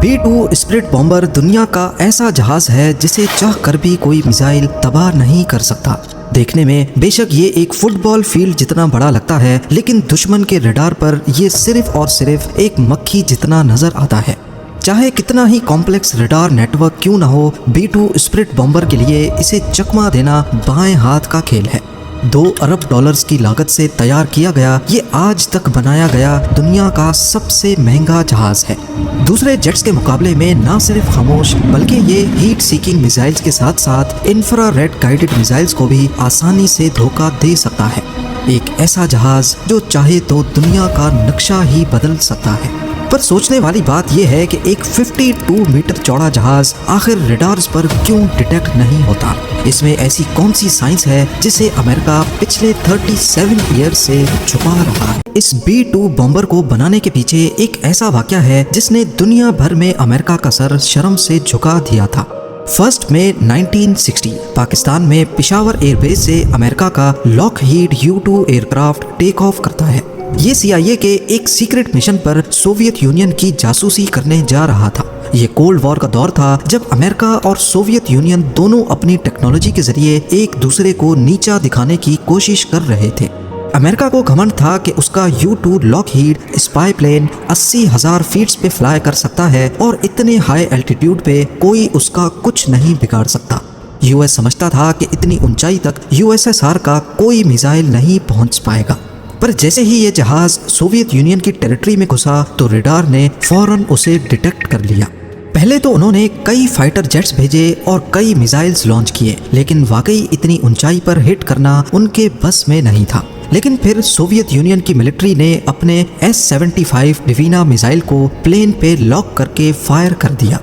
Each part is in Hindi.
B-2 स्पिरिट बॉम्बर दुनिया का ऐसा जहाज है जिसे चाह कर भी कोई मिसाइल तबाह नहीं कर सकता। देखने में बेशक ये एक फुटबॉल फील्ड जितना बड़ा लगता है, लेकिन दुश्मन के रडार पर ये सिर्फ और सिर्फ एक मक्खी जितना नजर आता है। चाहे कितना ही कॉम्प्लेक्स रडार नेटवर्क क्यों न हो, B-2 स्पिरिट बॉम्बर के लिए इसे चकमा देना बाएं हाथ का खेल है। 2 अरब डॉलर्स की लागत से तैयार किया गया ये आज तक बनाया गया दुनिया का सबसे महंगा जहाज है। दूसरे जेट्स के मुकाबले में न सिर्फ खामोश बल्कि ये हीट सीकिंग मिसाइल्स के साथ साथ इंफ्रारेड गाइडेड मिसाइल्स को भी आसानी से धोखा दे सकता है। एक ऐसा जहाज जो चाहे तो दुनिया का नक्शा ही बदल सकता है। पर सोचने वाली बात यह है कि एक 52 मीटर चौड़ा जहाज आखिर रडार्स पर क्यों डिटेक्ट नहीं होता। इसमें ऐसी कौन सी साइंस है जिसे अमेरिका पिछले 37 ईयर से छुपा रहा है। इस B-2 बॉम्बर को बनाने के पीछे एक ऐसा वाकया है जिसने दुनिया भर में अमेरिका का सर शर्म से झुका दिया था। 1 मई 1960 पाकिस्तान में पेशावर एयरबेस से अमेरिका का Lockheed U-2 aircraft take off करता है। ये CIA के एक सीक्रेट मिशन पर सोवियत यूनियन की जासूसी करने जा रहा था। ये कोल्ड वॉर का दौर था जब अमेरिका और सोवियत यूनियन दोनों अपनी टेक्नोलॉजी के जरिए एक दूसरे को नीचा दिखाने की कोशिश कर रहे थे। अमेरिका को घमंड था कि उसका U-2 Lockheed spy plane 80,000 feet पे फ्लाई कर सकता है और इतने हाई एल्टीट्यूड पे कोई उसका कुछ नहीं बिगाड़ सकता। US समझता था कि इतनी ऊंचाई तक USSR का कोई मिसाइल नहीं पहुंच पाएगा। पर जैसे ही ये जहाज सोवियत यूनियन की टेरिटरी में घुसा तो रडार ने फौरन उसे डिटेक्ट कर लिया। पहले तो उन्होंने कई फाइटर जेट्स भेजे और कई मिसाइल्स लॉन्च किए, लेकिन वाकई इतनी ऊंचाई पर हिट करना उनके बस में नहीं था। लेकिन फिर सोवियत यूनियन की मिलिट्री ने अपने S-75 डिवीना मिसाइल को प्लेन पे लॉक करके फायर कर दिया।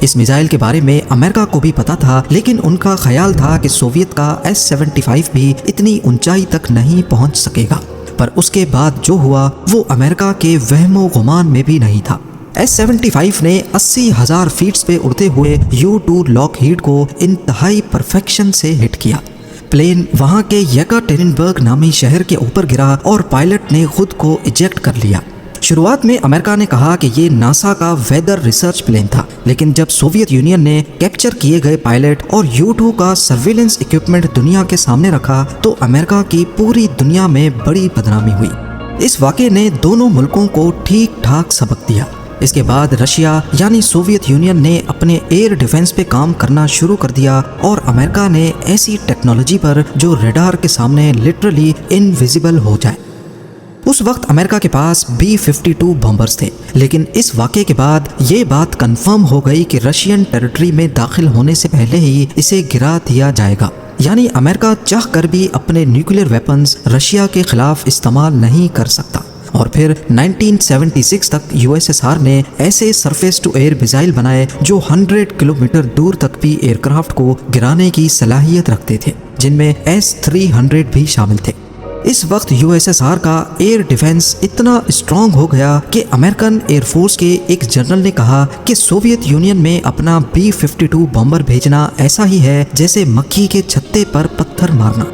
इस मिसाइल के बारे में अमेरिका को भी पता था, लेकिन उनका ख्याल था कि सोवियत का S-75 भी इतनी ऊंचाई तक नहीं पहुंच सकेगा। पर उसके बाद जो हुआ वो अमेरिका के वहमो गुमान में भी नहीं था। S-75 ने 80,000 फीट पे उड़ते हुए U-2 लॉकहीड को इंतहाई परफेक्शन से हिट किया। प्लेन वहां के येकाटेरिनबर्ग नामी शहर के ऊपर गिरा और पायलट ने खुद को इजेक्ट कर लिया। शुरुआत में अमेरिका ने कहा कि ये नासा का वेदर रिसर्च प्लेन था, लेकिन जब सोवियत यूनियन ने कैप्चर किए गए पायलट और U-2 का सर्विलेंस इक्विपमेंट दुनिया के सामने रखा तो अमेरिका की पूरी दुनिया में बड़ी बदनामी हुई। इस वाक़े ने दोनों मुल्कों को ठीक ठाक सबक दिया। इसके बाद रशिया यानी सोवियत यूनियन ने अपने एयर डिफेंस पे काम करना शुरू कर दिया और अमेरिका ने ऐसी टेक्नोलॉजी पर जो रडार के सामने लिटरली इनविजिबल हो जाए। उस वक्त अमेरिका के पास B-52 बॉम्बर्स थे, लेकिन इस वाक़े के बाद ये बात कंफर्म हो गई कि रशियन टेरिटरी में दाखिल होने से पहले ही इसे गिरा दिया जाएगा। यानी अमेरिका चाह कर भी अपने न्यूक्लियर वेपन्स रशिया के खिलाफ इस्तेमाल नहीं कर सकता। और फिर 1976 तक USSR ने ऐसे सरफेस टू एयर मिसाइल बनाए जो 100 किलोमीटर दूर तक भी एयरक्राफ्ट को गिराने की सलाहियत रखते थे, जिनमें S-300 भी शामिल थे। इस वक्त USSR का एयर डिफेंस इतना स्ट्रॉन्ग हो गया कि अमेरिकन एयरफोर्स के एक जनरल ने कहा कि सोवियत यूनियन में अपना B-52 बॉम्बर भेजना ऐसा ही है जैसे मक्खी के छत्ते पर पत्थर मारना।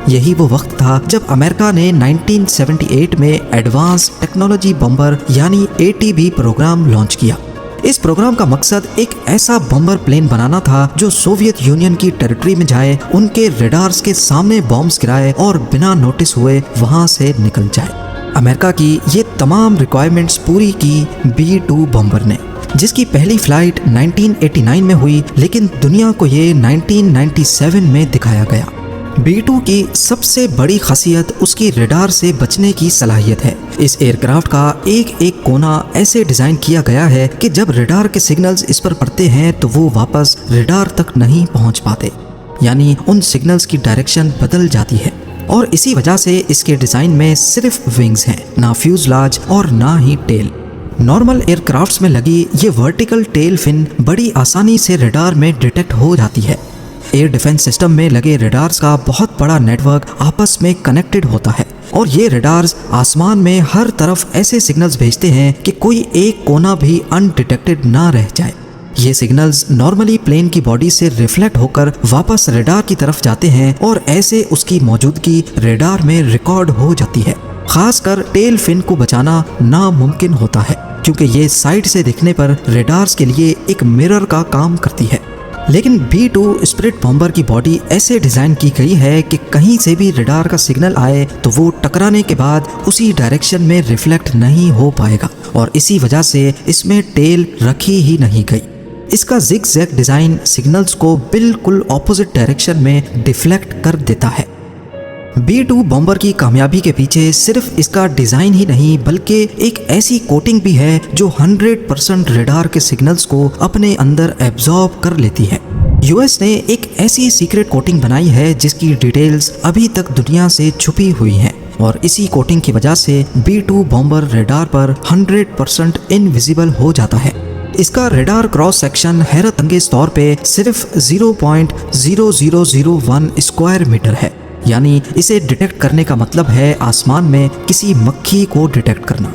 यही वो वक्त था जब अमेरिका ने 1978 में एडवांस टेक्नोलॉजी बॉम्बर यानी ATB प्रोग्राम लॉन्च किया। इस प्रोग्राम का मकसद एक ऐसा बॉम्बर प्लेन बनाना था जो सोवियत यूनियन की टेरिटरी में जाए, उनके रडार्स के सामने बॉम्ब्स गिराए और बिना नोटिस हुए वहां से निकल जाए। अमेरिका की ये तमाम रिक्वायरमेंट्स पूरी की B-2 बॉम्बर ने, जिसकी पहली फ्लाइट 1989 में हुई, लेकिन दुनिया को ये 1997 में दिखाया गया। B-2 की सबसे बड़ी खासियत उसकी रडार से बचने की सलाहियत है। इस एयरक्राफ्ट का एक एक कोना ऐसे डिजाइन किया गया है कि जब रडार के सिग्नल्स इस पर पड़ते हैं तो वो वापस रडार तक नहीं पहुंच पाते, यानी उन सिग्नल्स की डायरेक्शन बदल जाती है। और इसी वजह से इसके डिजाइन में सिर्फ विंग्स हैं, ना फ्यूजलाज और ना ही टेल। नॉर्मल एयरक्राफ्ट्स में लगी ये वर्टिकल टेल फिन बड़ी आसानी से रडार में डिटेक्ट हो जाती है। एयर डिफेंस सिस्टम में लगे रडार्स का बहुत बड़ा नेटवर्क आपस में कनेक्टेड होता है और ये रडार्स आसमान में हर तरफ ऐसे सिग्नल्स भेजते हैं कि कोई एक कोना भी अनडिटेक्टेड ना रह जाए। ये सिग्नल्स नॉर्मली प्लेन की बॉडी से रिफ्लेक्ट होकर वापस रडार की तरफ जाते हैं और ऐसे उसकी मौजूदगी रडार में रिकॉर्ड हो जाती है। खासकर टेल फिन को बचाना नामुमकिन होता है, क्योंकि ये साइड से दिखने पर रेडार्स के लिए एक मिरर का काम करती है। लेकिन B-2 स्पिरिट बॉम्बर की बॉडी ऐसे डिजाइन की गई है कि कहीं से भी रडार का सिग्नल आए तो वो टकराने के बाद उसी डायरेक्शन में रिफ्लेक्ट नहीं हो पाएगा, और इसी वजह से इसमें टेल रखी ही नहीं गई। इसका जिग जैग डिजाइन सिग्नल्स को बिल्कुल ऑपोजिट डायरेक्शन में डिफ्लेक्ट कर देता है। B-2 बॉम्बर की कामयाबी के पीछे सिर्फ इसका डिजाइन ही नहीं बल्कि एक ऐसी कोटिंग भी है जो 100% रडार के सिग्नल्स को अपने अंदर एब्जॉर्ब कर लेती है। यूएस ने एक ऐसी सीक्रेट कोटिंग बनाई है जिसकी डिटेल्स अभी तक दुनिया से छुपी हुई हैं, और इसी कोटिंग की वजह से B-2 बॉम्बर रडार पर 100% इनविजिबल हो जाता है। इसका रडार क्रॉस सेक्शन हैरत अंगेज तौर पे सिर्फ 0.0001 स्क्वायर मीटर है, यानी इसे डिटेक्ट करने का मतलब है आसमान में किसी मक्खी को डिटेक्ट करना।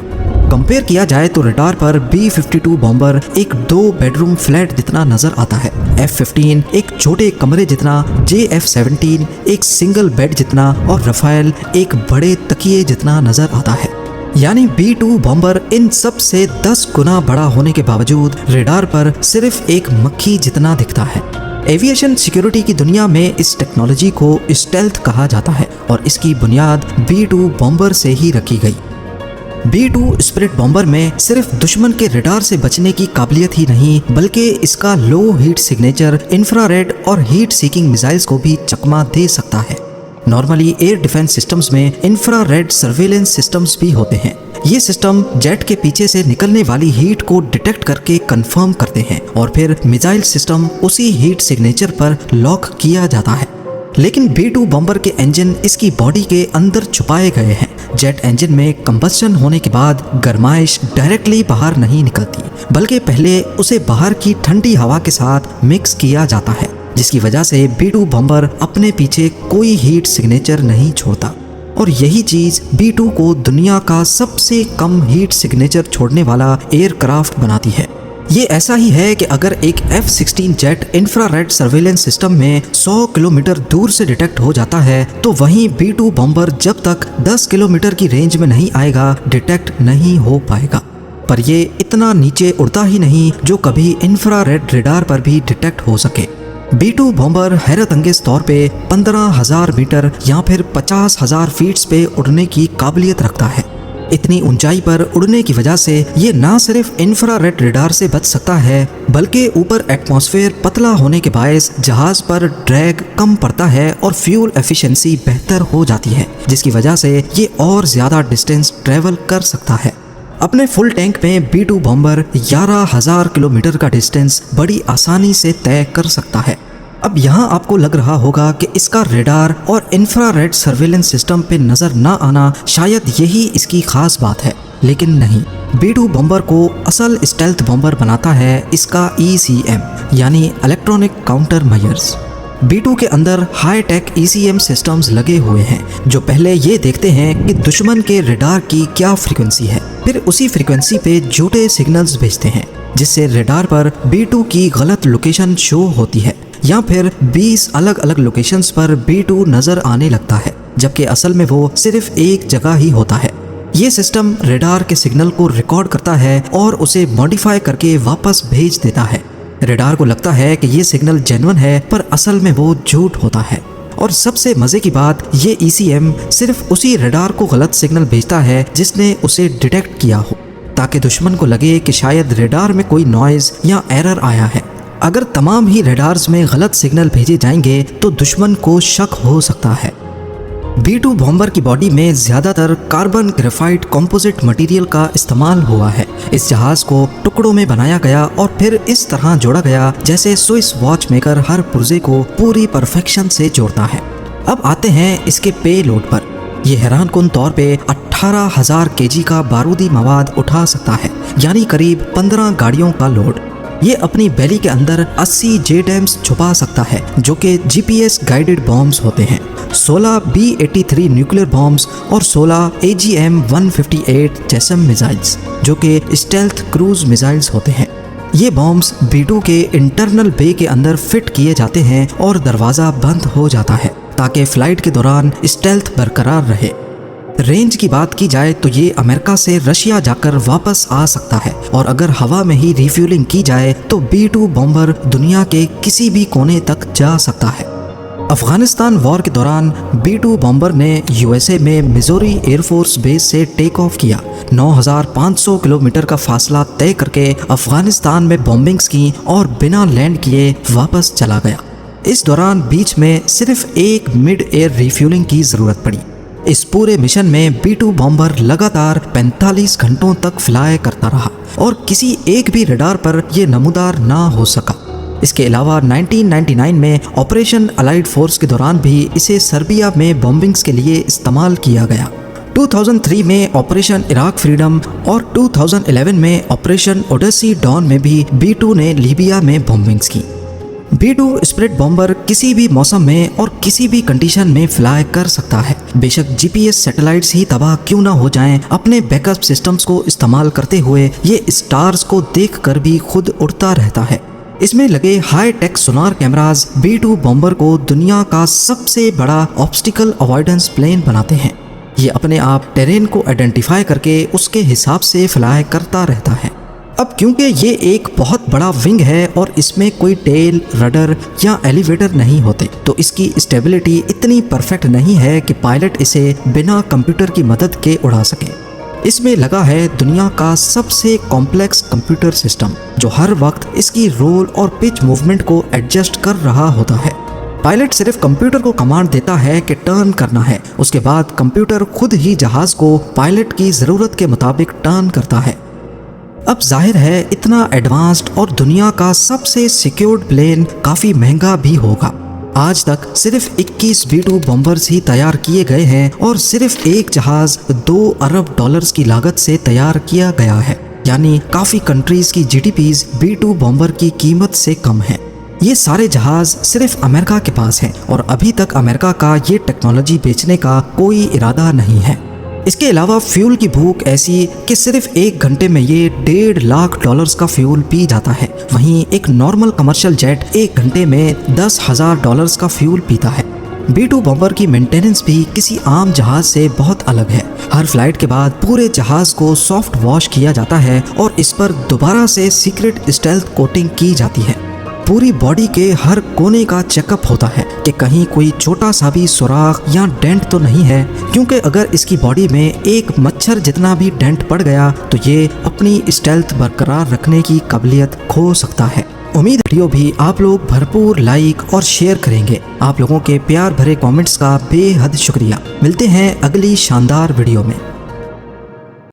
कंपेयर किया जाए तो रडार पर B-52 बॉम्बर एक 2 बेडरूम फ्लैट जितना नजर आता है, F-15 एक छोटे कमरे जितना, JF-17 एक सिंगल बेड जितना और रफाएल एक बड़े तकिए जितना नजर आता है। यानी B-2 बॉम्बर इन सब से 10 गुना बड़ा होने के बावजूद रडार पर सिर्फ एक मक्खी जितना दिखता है। एविएशन सिक्योरिटी की दुनिया में इस टेक्नोलॉजी को स्टेल्थ कहा जाता है, और इसकी बुनियाद B-2 बॉम्बर से ही रखी गई। B-2 स्पिरिट बॉम्बर में सिर्फ दुश्मन के रडार से बचने की काबिलियत ही नहीं बल्कि इसका लो हीट सिग्नेचर इंफ्रारेड और हीट सीकिंग मिसाइल्स को भी चकमा दे सकता है। नॉर्मली एयर डिफेंस सिस्टम्स में इंफ्रारेड सर्वेलेंस सिस्टम्स भी होते हैं। ये सिस्टम जेट के पीछे से निकलने वाली हीट को डिटेक्ट करके कंफर्म करते हैं, और फिर मिसाइल सिस्टम उसी हीट सिग्नेचर पर लॉक किया जाता है। लेकिन B-2 बॉम्बर के इंजन इसकी बॉडी के अंदर छुपाए गए हैं। जेट इंजन में कंबस्शन होने के बाद गर्माइश डायरेक्टली बाहर नहीं निकलती, बल्कि पहले उसे बाहर की ठंडी हवा के साथ मिक्स किया जाता है, जिसकी वजह से B-2 बॉम्बर अपने पीछे कोई हीट सिग्नेचर नहीं छोड़ता। और यही चीज B-2 को दुनिया का सबसे कम हीट सिग्नेचर छोड़ने वाला एयरक्राफ्ट बनाती है। ये ऐसा ही है कि अगर एक F-16 jet infrared surveillance system में 100 किलोमीटर दूर से डिटेक्ट हो जाता है, तो वहीं B-2 बॉम्बर जब तक 10 किलोमीटर की रेंज में नहीं आएगा डिटेक्ट नहीं हो पाएगा। पर ये इतना नीचे उड़ता ही नहीं जो कभी इंफ्रारेड रडार पर भी डिटेक्ट हो सके। B-2 बॉम्बर हैरत अंगेज तौर पे 15,000 मीटर या फिर 50,000 फीट्स पे उड़ने की काबिलियत रखता है। इतनी ऊंचाई पर उड़ने की वजह से ये ना सिर्फ इंफ्रारेड रडार से बच सकता है बल्कि ऊपर एटमॉस्फेयर पतला होने के बायस जहाज पर ड्रैग कम पड़ता है और फ्यूल एफिशिएंसी बेहतर हो जाती है, जिसकी वजह से ये और ज्यादा डिस्टेंस ट्रेवल कर सकता है। अपने फुल टैंक में B-2 बॉम्बर 11,000 किलोमीटर का डिस्टेंस बड़ी आसानी से तय कर सकता है। अब यहाँ आपको लग रहा होगा कि इसका रडार और इंफ्रारेड सर्वेलेंस सिस्टम पे नजर ना आना शायद यही इसकी खास बात है, लेकिन नहीं। B-2 बॉम्बर को असल स्टेल्थ बॉम्बर बनाता है इसका ECM यानी इलेक्ट्रॉनिक काउंटर मेजर्स। B-2 के अंदर हाई टेक ECM सिस्टम्स लगे हुए हैं जो पहले ये देखते हैं कि दुश्मन के रडार की क्या फ्रीक्वेंसी है, फिर उसी फ्रीक्वेंसी पे झूठे सिग्नल्स भेजते हैं जिससे रडार पर B-2 की गलत लोकेशन शो होती है, या फिर 20 अलग अलग लोकेशंस पर B-2 नजर आने लगता है, जबकि असल में वो सिर्फ एक जगह ही होता है। ये सिस्टम रडार के सिग्नल को रिकॉर्ड करता है और उसे मॉडिफाई करके वापस भेज देता है। रडार को लगता है कि ये सिग्नल जेन्युइन है, पर असल में वो झूठ होता है। और सबसे मजे की बात, ये ECM सिर्फ उसी रडार को गलत सिग्नल भेजता है जिसने उसे डिटेक्ट किया हो, ताकि दुश्मन को लगे कि शायद रडार में कोई नॉइज या एरर आया है। अगर तमाम ही रडार्स में गलत सिग्नल भेजे जाएंगे तो दुश्मन को शक हो सकता है। B-2 बॉम्बर की बॉडी में ज्यादातर कार्बन ग्रेफाइट कंपोजिट मटेरियल का इस्तेमाल हुआ है। इस जहाज को टुकड़ों में बनाया गया और फिर इस तरह जोड़ा गया जैसे स्विस वॉच मेकर हर पुर्जे को पूरी परफेक्शन से जोड़ता है। अब आते हैं इसके पे लोड पर। यह हैरानकुन तौर पे 18,000 kg का बारूदी मवाद उठा सकता है, यानी करीब 15 गाड़ियों का लोड। ये अपनी बेली के अंदर 80 JDAMs छुपा सकता है जो कि GPS गाइडेड बॉम्ब्स होते हैं, 16 B-83 न्यूक्लियर बॉम्ब्स और 16 AGM-158 जैसम मिसाइल्स जो कि स्टेल्थ क्रूज मिसाइल्स होते हैं। ये बॉम्ब्स B-2 के इंटरनल बे के अंदर फिट किए जाते हैं और दरवाज़ा बंद हो जाता है ताकि फ्लाइट के दौरान स्टेल्थ बरकरार रहे। रेंज की बात की जाए तो ये अमेरिका से रशिया जाकर वापस आ सकता है, और अगर हवा में ही रिफ्यूलिंग की जाए तो B-2 बॉम्बर दुनिया के किसी भी कोने तक जा सकता है। अफगानिस्तान वॉर के दौरान B-2 बॉम्बर ने USA में मिजोरी एयरफोर्स बेस से टेक ऑफ किया। 9,500 किलोमीटर का फासला तय करके अफगानिस्तान में बॉम्बिंग्स की और बिना लैंड किए वापस चला गया। इस दौरान बीच में सिर्फ एक मिड एयर रिफ्यूलिंग की जरूरत पड़ी। इस पूरे मिशन में B-2 बॉम्बर लगातार 45 घंटों तक फ्लाई करता रहा और किसी एक भी रडार पर यह नमूदार ना हो सका। इसके अलावा 1999 में ऑपरेशन अलाइड फोर्स के दौरान भी इसे सर्बिया में बॉम्बिंग्स के लिए इस्तेमाल किया गया। 2003 में ऑपरेशन इराक फ्रीडम और 2011 में ऑपरेशन ओडेसी डॉन में भी B-2 ने लीबिया में बॉम्बिंग्स की। B-2 स्प्लिट बॉम्बर किसी भी मौसम में और किसी भी कंडीशन में फ्लाई कर सकता है। बेशक GPS सैटेलाइट्स ही तबाह क्यों ना हो जाएं, अपने बैकअप सिस्टम्स को इस्तेमाल करते हुए ये स्टार्स को देखकर भी खुद उड़ता रहता है। इसमें लगे हाई टेक सोनार कैमराज B-2 बॉम्बर को दुनिया का सबसे बड़ा ऑब्स्टिकल अवॉइडेंस प्लेन बनाते हैं। ये अपने आप टेरेन को आइडेंटिफाई करके उसके हिसाब से फ्लाई करता रहता है। अब क्योंकि ये एक बहुत बड़ा विंग है और इसमें कोई टेल, रडर या एलिवेटर नहीं होते, तो इसकी स्टेबिलिटी इतनी परफेक्ट नहीं है कि पायलट इसे बिना कंप्यूटर की मदद के उड़ा सके। इसमें लगा है दुनिया का सबसे कॉम्प्लेक्स कंप्यूटर सिस्टम, जो हर वक्त इसकी रोल और पिच मूवमेंट को एडजस्ट कर रहा होता है। पायलट सिर्फ कंप्यूटर को कमांड देता है कि टर्न करना है, उसके बाद कंप्यूटर खुद ही जहाज को पायलट की ज़रूरत के मुताबिक टर्न करता है। अब जाहिर है इतना एडवांस्ड और दुनिया का सबसे सिक्योर्ड प्लेन काफ़ी महंगा भी होगा। आज तक सिर्फ 21 B-2 बॉम्बर्स ही तैयार किए गए हैं और सिर्फ एक जहाज $2 अरब की लागत से तैयार किया गया है, यानी काफ़ी कंट्रीज की GDPs B-2 बॉम्बर की कीमत से कम है। ये सारे जहाज सिर्फ अमेरिका के पास हैं और अभी तक अमेरिका का ये टेक्नोलॉजी बेचने का कोई इरादा नहीं है। इसके अलावा फ्यूल की भूख ऐसी कि सिर्फ 1 घंटे में ये $1.5 लाख का फ्यूल पी जाता है। वहीं एक नॉर्मल कमर्शियल जेट 1 घंटे में $10,000 का फ्यूल पीता है। B-2 बॉम्बर की मेंटेनेंस भी किसी आम जहाज से बहुत अलग है। हर फ्लाइट के बाद पूरे जहाज को सॉफ्ट वॉश किया जाता है और इस पर दोबारा से सीक्रेट स्टेल्थ कोटिंग की जाती है। पूरी बॉडी के हर कोने का चेकअप होता है कि कहीं कोई छोटा सा भी सुराख या डेंट तो नहीं है, क्योंकि अगर इसकी बॉडी में एक मच्छर जितना भी डेंट पड़ गया तो ये अपनी स्टेल्थ बरकरार रखने की काबिलियत खो सकता है। उम्मीद वीडियो भी आप लोग भरपूर लाइक और शेयर करेंगे। आप लोगों के प्यार भरे कमेंट्स का बेहद शुक्रिया। मिलते हैं अगली शानदार वीडियो में।